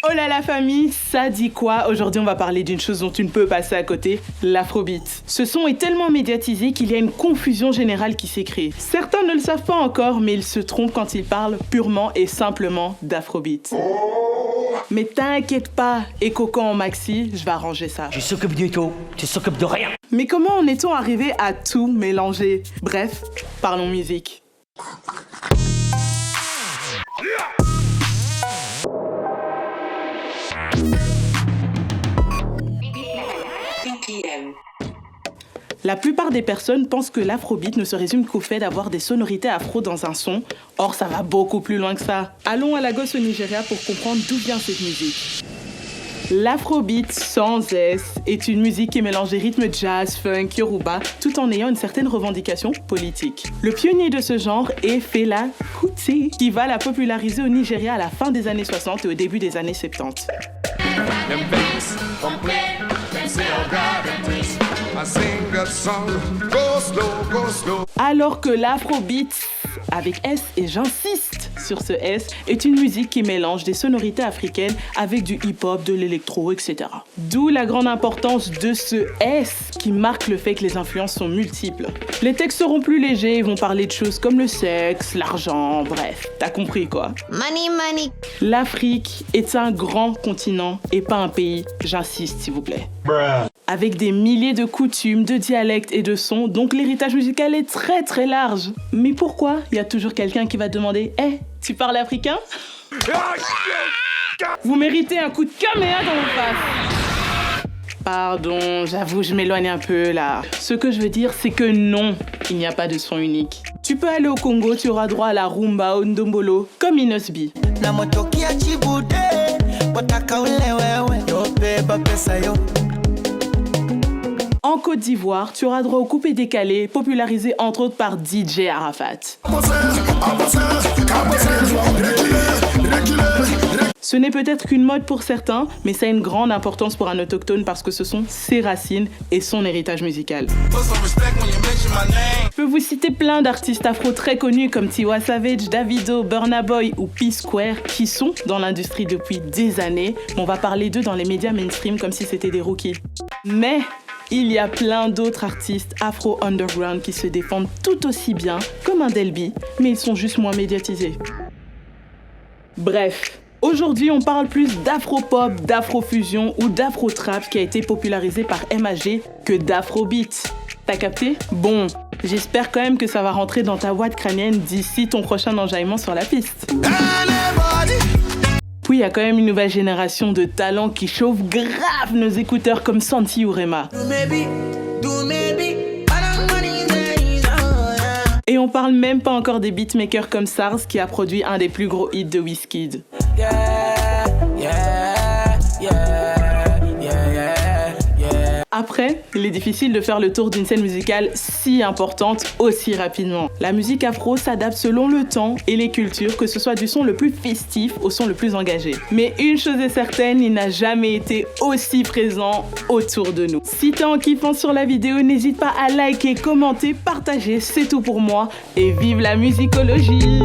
Oh là la famille, ça dit quoi? Aujourd'hui on va parler d'une chose dont tu ne peux passer à côté, l'afrobeat. Ce son est tellement médiatisé qu'il y a une confusion générale qui s'est créée. Certains ne le savent pas encore, mais ils se trompent quand ils parlent purement et simplement d'afrobeat. Mais t'inquiète pas, et Coco en maxi, je vais arranger ça. Je s'occupe du tout, tu s'occupes de rien. Mais comment en est-on arrivé à tout mélanger? Bref, parlons musique. La plupart des personnes pensent que l'afrobeat ne se résume qu'au fait d'avoir des sonorités afro dans un son. Or, ça va beaucoup plus loin que ça. Allons à Lagos au Nigeria pour comprendre d'où vient cette musique. L'afrobeat sans S est une musique qui mélange des rythmes jazz, funk, yoruba, tout en ayant une certaine revendication politique. Le pionnier de ce genre est Fela Kuti, qui va la populariser au Nigeria à la fin des années 60 et au début des années 70. Alors que l'afrobeat, avec S, et j'insiste sur ce S, est une musique qui mélange des sonorités africaines avec du hip-hop, de l'électro, etc. D'où la grande importance de ce S qui marque le fait que les influences sont multiples. Les textes seront plus légers et vont parler de choses comme le sexe, l'argent, bref, t'as compris quoi. Money, money. L'Afrique est un grand continent et pas un pays, j'insiste s'il vous plaît. Avec des milliers de coutumes, de dialectes et de sons, donc l'héritage musical est très très large. Mais pourquoi il y a toujours quelqu'un qui va demander « Hey, tu parles africain ?» Vous méritez un coup de caméra dans le face. Pardon, j'avoue, je m'éloigne un peu là. Ce que je veux dire, c'est que non, il n'y a pas de son unique. Tu peux aller au Congo, tu auras droit à la rumba, au ndombolo, comme Inosbi. En Côte d'Ivoire, tu auras droit au coupé décalé, popularisé entre autres par DJ Arafat. Ce n'est peut-être qu'une mode pour certains, mais ça a une grande importance pour un autochtone parce que ce sont ses racines et son héritage musical. Je peux vous citer plein d'artistes afro très connus comme Tiwa Savage, Davido, Burna Boy ou P-Square qui sont dans l'industrie depuis des années, mais on va parler d'eux dans les médias mainstream comme si c'était des rookies. Mais il y a plein d'autres artistes afro-underground qui se défendent tout aussi bien comme un Delby, mais ils sont juste moins médiatisés. Bref, aujourd'hui on parle plus d'afro-pop, d'afro-fusion ou d'afro-trap qui a été popularisé par MAG que d'afrobeat. T'as capté? Bon, j'espère quand même que ça va rentrer dans ta boîte crânienne d'ici ton prochain enjaillement sur la piste. Puis il y a quand même une nouvelle génération de talents qui chauffent grave nos écouteurs comme Santi ou Rema. Et on parle même pas encore des beatmakers comme Sars qui a produit un des plus gros hits de Wizkid. Après, il est difficile de faire le tour d'une scène musicale si importante aussi rapidement. La musique afro s'adapte selon le temps et les cultures, que ce soit du son le plus festif au son le plus engagé. Mais une chose est certaine, il n'a jamais été aussi présent autour de nous. Si t'es en kiffant sur la vidéo, n'hésite pas à liker, commenter, partager, c'est tout pour moi. Et vive la musicologie!